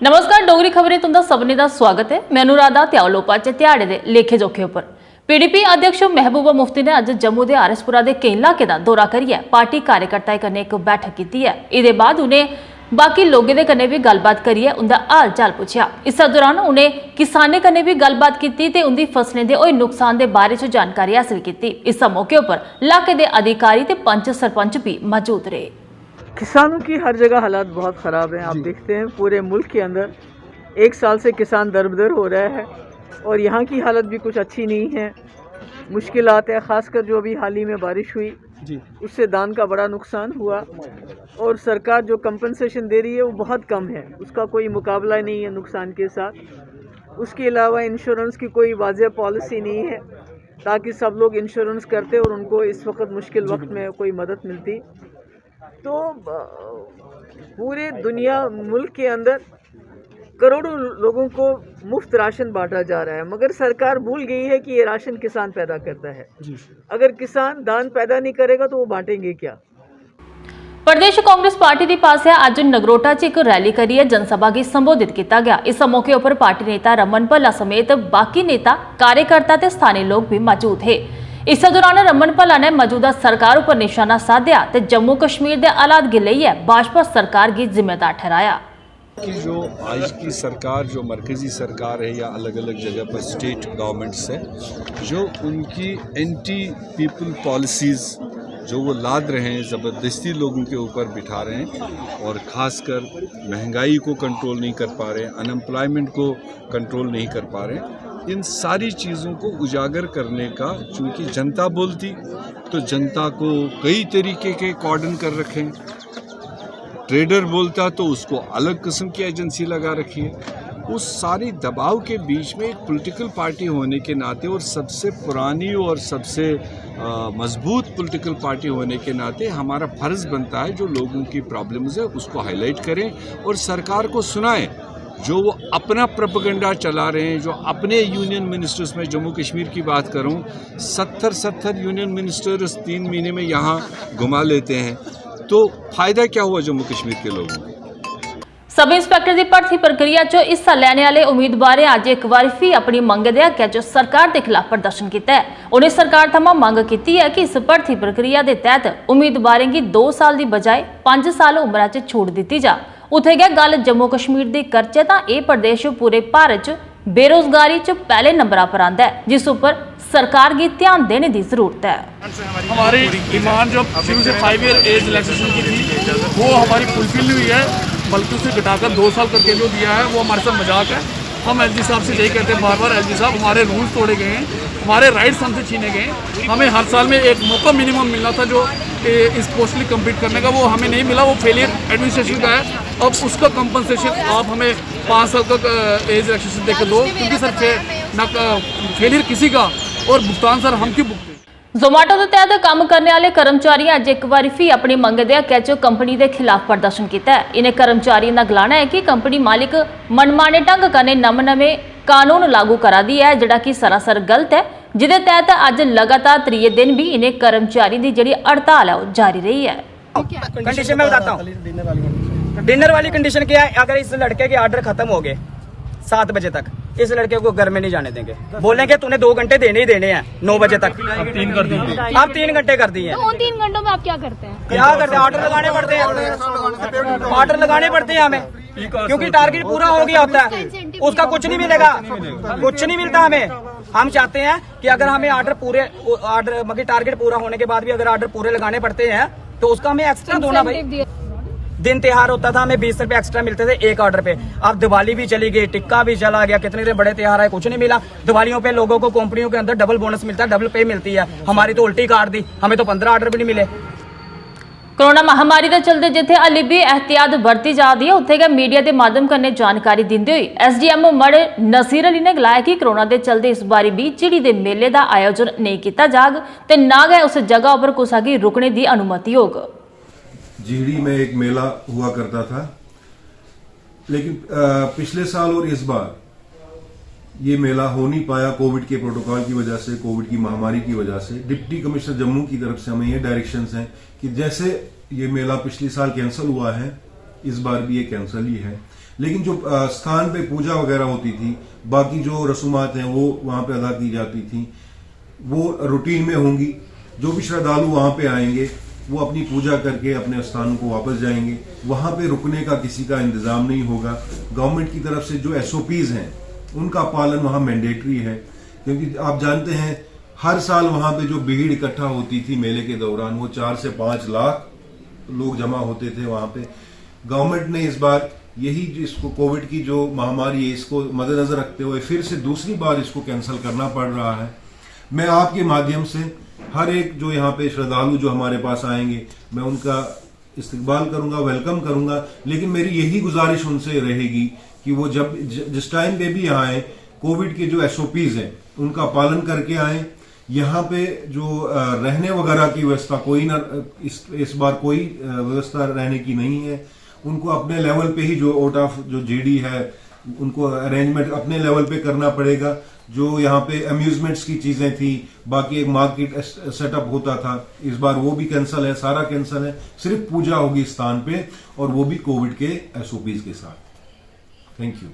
नमस्कार डोगरी खबरें तुंदा सबने दा स्वागत है। मैं अनुराधा ते आओ लोपा च ध्याड़े दे लेखे जोखे उपर पीडीपी अध्यक्ष महबूबा मुफ्ती ने अज जम्मू के आरएसपुरा के कई इलाके का दौरा करिए पार्टी कार्यकर्ताएं कन्नै एक बैठक की है। इहदे बाद उन्हें बाकी लोगों के कन्नै भी गलबात करिए उनका हाल चाल पूछा। इस दौरान उन्हें किसानें कन्नै भी गलबात की ते उनकी फसलें के होए नुकसान के बारे च जानकारी हासिल की। इस मौके पर इलाके के अधिकारी ते पंच सरपंच भी मौजूद रहे। किसानों की हर जगह हालात बहुत ख़राब हैं। आप देखते हैं पूरे मुल्क के अंदर एक साल से किसान दरबदर हो रहा है और यहाँ की हालत भी कुछ अच्छी नहीं है। मुश्किलात है, ख़ासकर जो अभी हाल ही में बारिश हुई जी उससे धान का बड़ा नुकसान हुआ और सरकार जो कंपनसेशन दे रही है वो बहुत कम है, उसका कोई मुकाबला नहीं है नुकसान के साथ। उसके अलावा इंश्योरेंस की कोई वाज़ेह पॉलिसी नहीं है ताकि सब लोग इंश्योरेंस करते और उनको इस वक्त मुश्किल वक्त में कोई मदद मिलती। तो पूरे दुनिया मुल्क के अंदर करोड़ों लोगों को मुफ्त राशन बांटा जा रहा है, मगर सरकार भूल गई है कि ये राशन किसान पैदा करता है। अगर किसान धान पैदा नहीं करेगा तो वो बांटेंगे क्या। प्रदेश कांग्रेस पार्टी की पास अज नगरोटा च एक रैली करिए जनसभा की संबोधित किया गया। इस मौके पर पार्टी नेता रमन भल्ला समेत बाकी नेता कार्यकर्ता ते स्थानीय लोग भी मौजूद है। इस दौरान रमन भल्ला ने मौजूदा सरकार पर निशाना साधा ते जम्मू कश्मीर के हालात गी लेइयै भाजपा सरकार की जिम्मेदार ठहराया कि जो आज की सरकार जो मरकजी सरकार है या अलग अलग जगह पर स्टेट गवर्नमेंट्स है, जो उनकी एंटी पीपल पॉलिसीज़ जो वो लाद रहे हैं, ज़बरदस्ती लोगों के ऊपर बिठा रहे हैं और ख़ासकर महंगाई को कंट्रोल नहीं कर पा रहे हैं, अनएम्प्लॉयमेंट को कंट्रोल नहीं कर पा रहे हैं, इन सारी चीज़ों को उजागर करने का चूँकि जनता बोलती तो जनता को कई तरीके के कॉर्डन कर रखे हैं। ट्रेडर बोलता तो उसको अलग किस्म की एजेंसी लगा रखी है। उस सारी दबाव के बीच में एक पॉलिटिकल पार्टी होने के नाते और सबसे पुरानी और सबसे मजबूत पॉलिटिकल पार्टी होने के नाते हमारा फ़र्ज़ बनता है जो लोगों की प्रॉब्लम्स है उसको हाईलाइट करें और सरकार को सुनाएं। जो वो अपना प्रोपेगेंडा चला रहे हैं, जो अपने यूनियन मिनिस्टर्स में जम्मू कश्मीर की बात करूं 70 यूनियन मिनिस्टर्स 3 महीने में यहाँ घुमा लेते हैं, तो फायदा क्या हुआ जम्मू कश्मीर के लोगों को। सब इंस्पैक्टर की भर्ती प्रक्रिया च हिस्सा लैने वाले उम्मीदवारें अज एक बार फिर अपनी मंग दे हक च सरकार के खिलाफ प्रदर्शन किया है। उन्हें सरकार थमां मंग की है कि इस भर्ती प्रक्रिया के तहत उम्मीदवारों की 2 साल की बजाय 5 साल उम्र च छूट दी जा। उत्थे गै गल जम्मू कश्मीर की करचे तां यह प्रदेश पूरे भारत च बेरोजगारी च पहले नंबर पर आंदा है, जिस उपर सरकार की ध्यान देने की जरूरत है। हमारी डिमांड जो शुरू से 5 ईयर एज रिलैक्सेशन की थी वो हमारी फुलफिल हुई है, बल्कि उसे घटाकर 2 साल करके जो दिया है वो हमारे साथ मजाक है। हम एलजी साहब से यही कहते हैं बार बार, एलजी साहब हमारे रूल्स तोड़े गए हैं, हमारे राइट्स हमसे छीने गए हैं। हमें हर साल में एक मौका मिनिमम मिलना था जो इस पोस्टली कंप्लीट करने का, वो हमें नहीं मिला। वो फेलियर एडमिनिस्ट्रेशन का है। अब उसका कंपनसेशन आप हमें 5 साल का एज रिलैक्सेशन देकर दो, क्योंकि सर फेलियर किसी का और भुगतान सर हम क्यों भुगते। जोमैटो के तहत काम करने वाले कर्मचारी अज एक बार फिर अपनी मंग दे हक च कंपनी के खिलाफ प्रदर्शन किया है। इन्हें कर्मचारियों का गलाना है कि कंपनी मालिक मनमाने ढंग कन्नै नमें कानून लागू करा दी है, जिहड़ा कि सरासर गलत है, जिसके तहत अज लगातार 3 दिन भी इन्हें कर्मचारियों की जिहड़ी हड़ताल है वो जारी रही है। कंडीशन मैं बताता हूँ। डिनर वाली कंडीशन क्या है, अगर इस लड़के के ऑर्डर खत्म हो गए 7 बजे तक, इस लड़के को घर में नहीं जाने देंगे। बोलेंगे तूने 2 घंटे देने ही देने हैं 9 बजे तक। अब 3 कर दिए, अब 3 घंटे कर दिए। तो उन 3 घंटों में आप क्या करते हैं? क्या करते हैं? ऑर्डर लगाने पड़ते हैं, ऑर्डर लगाने पड़ते हैं हमें, क्योंकि टारगेट पूरा हो गया होता है, उसका कुछ नहीं मिलेगा, कुछ नहीं मिलता हमें। हम चाहते हैं कि अगर हमें ऑर्डर मतलब टारगेट पूरा होने के बाद भी अगर ऑर्डर पूरे लगाने पड़ते हैं तो उसका हमें एक्स्ट्रा दो ना भाई। दिन त्योहार होता था हमें 20 रुपए एक्स्ट्रा मिलते थे एक ऑर्डर पे। अब दिवाली भी चली गई, टिक्का भी चला गया, कितने दिन बड़े त्योहार है, कुछ नहीं मिला। दिवालियों पे लोगों को कंपनियों के अंदर डबल बोनस मिलता है, डबल पे मिलती है, हमारी तो उल्टी काट दी, हमें तो 15 ऑर्डर भी नहीं मिले। कोरोना महामारी के चलते जिथे हाली भी एहतियात बरती जा रही है, उत्थे गै मीडिया के माध्यम कन्नै जानकारी देंदे हुए एसडीएम मड़ नसीर अली ने गलाया कि कोरोना के चलते इस बारी भी झिड़ी के मेले का आयोजन नहीं किया जाग ते ना गै उस जगह पर कुसा की रुकने की अनुमति होग। झिड़ी में एक मेला हुआ करता था, लेकिन पिछले साल और इस बार ये मेला हो नहीं पाया कोविड के प्रोटोकॉल की वजह से, कोविड की महामारी की वजह से। डिप्टी कमिश्नर जम्मू की तरफ से हमें ये डायरेक्शंस हैं कि जैसे ये मेला पिछले साल कैंसिल हुआ है, इस बार भी ये कैंसिल ही है। लेकिन जो स्थान पे पूजा वगैरह होती थी, बाकी जो रसूमात हैं वो वहां पे अदा की जाती थी, वो रूटीन में होंगी। जो भी श्रद्धालु वहां पे आएंगे वो अपनी पूजा करके अपने स्थान को वापस जाएंगे। वहां पे रुकने का किसी का इंतजाम नहीं होगा। गवर्नमेंट की तरफ से जो SOPs हैं उनका पालन वहां मैंडेटरी है, क्योंकि आप जानते हैं हर साल वहां पे जो भीड़ इकट्ठा होती थी मेले के दौरान, वो 4 से 5 लाख लोग जमा होते थे वहां पे। गवर्नमेंट ने इस बार यही जिसको कोविड की जो महामारी है इसको मद्देनजर रखते हुए फिर से दूसरी बार इसको कैंसिल करना पड़ रहा है। मैं आपके माध्यम से हर एक जो यहाँ पे श्रद्धालु जो हमारे पास आएंगे, मैं उनका इस्तकबाल करूंगा, वेलकम करूंगा, लेकिन मेरी यही गुजारिश उनसे रहेगी कि वो जब जिस टाइम पे भी यहाँ आए, कोविड के जो SOPs हैं उनका पालन करके आए। यहाँ पे जो रहने वगैरह की व्यवस्था कोई ना इस बार कोई व्यवस्था रहने की नहीं है। उनको अपने लेवल पे ही जो आउट ऑफ जो GD है उनको अरेंजमेंट अपने लेवल पे करना पड़ेगा। जो यहाँ पे अम्यूजमेंट्स की चीजें थी, बाकी एक मार्केट सेटअप होता था, इस बार वो भी कैंसिल है, सारा कैंसिल है। सिर्फ पूजा होगी स्थान पे और वो भी कोविड के SOPs के साथ। Thank you.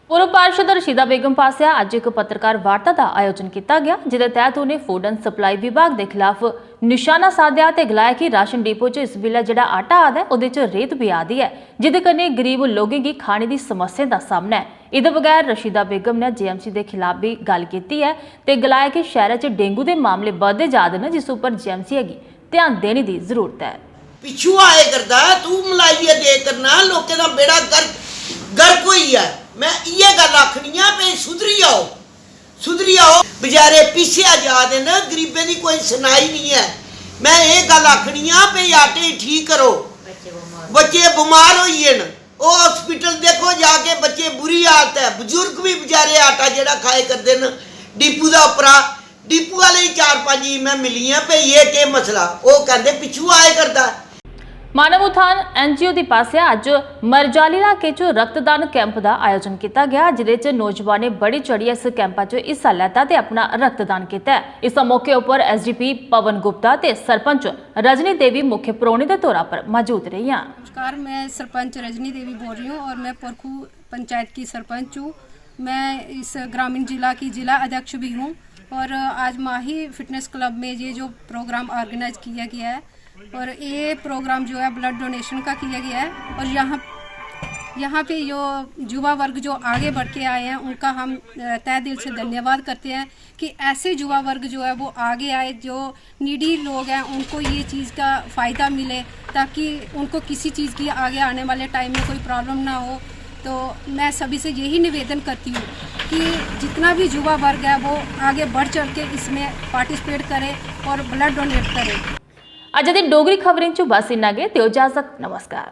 पूर्व पार्षद रशीदा बेगम पासिया ਅੱਜ ਇੱਕ ਪੱਤਰਕਾਰ ਵਾਰਤਾ ਦਾ ਆਯੋਜਨ ਕੀਤਾ ਗਿਆ, ਜਿਹਦੇ ਤਹਿਤ ਉਹਨੇ ਫੂਡ ਐਂਡ ਸਪਲਾਈ ਵਿਭਾਗ ਦੇ ਖਿਲਾਫ ਨਿਸ਼ਾਨਾ ਸਾਧਿਆ ਤੇ ਗਲਾਇਆ ਕਿ ਰਾਸ਼ਨ ਡਿਪੋ 'ਚ ਇਸ ਵੇਲੇ ਜਿਹੜਾ ਆਟਾ ਆਦਾ ਹੈ ਉਹਦੇ 'ਚ ਰੇਤ ਵੀ ਆਦੀ ਹੈ, ਜਿਹਦੇ ਕਨੇ ਗਰੀਬ ਲੋਕਾਂ ਦੀ ਖਾਣੇ ਦੀ ਸਮੱਸਿਆ ਦਾ ਸਾਹਮਣਾ ਹੈ। ਇਹਦੇ ਬਗੈਰ ਰशीदा बेगम ने JMC ਦੇ ਖਿਲਾਫ ਵੀ ਗੱਲ ਕੀਤੀ ਹੈ ਤੇ ਗਲਾਇਆ ਕਿ ਸ਼ਹਿਰ 'ਚ ਡੇਂਗੂ ਦੇ ਮਾਮਲੇ ਵੱਧਦੇ ਜਾ ਰਹੇ ਨੇ, ਜਿਸ ਉੱਪਰ JMC ਹੈਗੀ ਧਿਆਨ ਦੇਣ ਦੀ ਜ਼ਰੂਰਤ ਹੈ। ਪਿੱਛੂ ਆਏ ਕਰਦਾ ਤੂੰ ਮਲਾਈਏ ਦੇ ਕਰਨਾ ਲੋਕਾਂ ਦਾ ਬੇੜਾ गर्क हुई है। मैं ये गल आखनी पे सुधरी आओ बेचारे पिछे जा देन, गरीबें की कोई सुनाई नहीं है। मैं ये गल आखनी पे आटे ठीक करो, बच्चे बीमार हो गए वो हॉस्पिटल देखो जाके, बच्चे बुरी हालत है। बजुर्ग भी बेचारे आटा जेड़ा खाए करते हैं डिपू का उपरा, डिपू वाले 4-5 मैं मिली हैं पे ये के मसला, वो कहते पिछू आए करता। मानव उत्थान NGO ਦੀ ਪਾਸਿਆ ਅੱਜ ਮਰਜਾਲੀ ਇਲਾਕੇ 'ਚ ਰਕਤਦਾਨ ਕੈਂਪ ਦਾ ਆਯੋਜਨ ਕੀਤਾ ਗਿਆ, ਜਿਹਦੇ 'ਚ ਨੌਜਵਾਨ ਨੇ ਬੜੀ ਚੜ੍ਹੀ ਇਸ ਕੈਂਪਾਂ 'ਚ ਹਿੱਸਾ ਲੈਤਾ ਤੇ ਆਪਣਾ ਰਕਤਦਾਨ ਕੀਤਾ। ਇਸ ਮੌਕੇ ਉੱਪਰ SDP पवन गुप्ता ਤੇ सरपंच रजनी देवी मुख्य प्रोहणी के तौर पर मौजूद रही। नमस्कार, मैं सरपंच रजनी देवी बोल रही हूँ और मैं परखू पंचायत की सरपंच हूँ। मैं इस ग्रामीण जिला की जिला अध्यक्ष भी हूँ और आज माही फिटनेस क्लब में ये जो प्रोग्राम ऑर्गेनाइज किया गया है और ये प्रोग्राम जो है ब्लड डोनेशन का किया गया है। और यहाँ पे जो युवा वर्ग जो आगे बढ़ के आए हैं उनका हम तहे दिल से धन्यवाद करते हैं कि ऐसे युवा वर्ग जो है वो आगे आए, जो नीडी लोग हैं उनको ये चीज़ का फ़ायदा मिले, ताकि उनको किसी चीज़ की आगे आने वाले टाइम में कोई प्रॉब्लम ना हो। तो मैं सभी से यही निवेदन करती हूँ कि जितना भी युवा वर्ग है वो आगे बढ़ चढ़ के इसमें पार्टिसिपेट करे और ब्लड डोनेट करे। अज दी डोगरी खबरें 'च बस इन्ना गै, ते इजाजत, नमस्कार।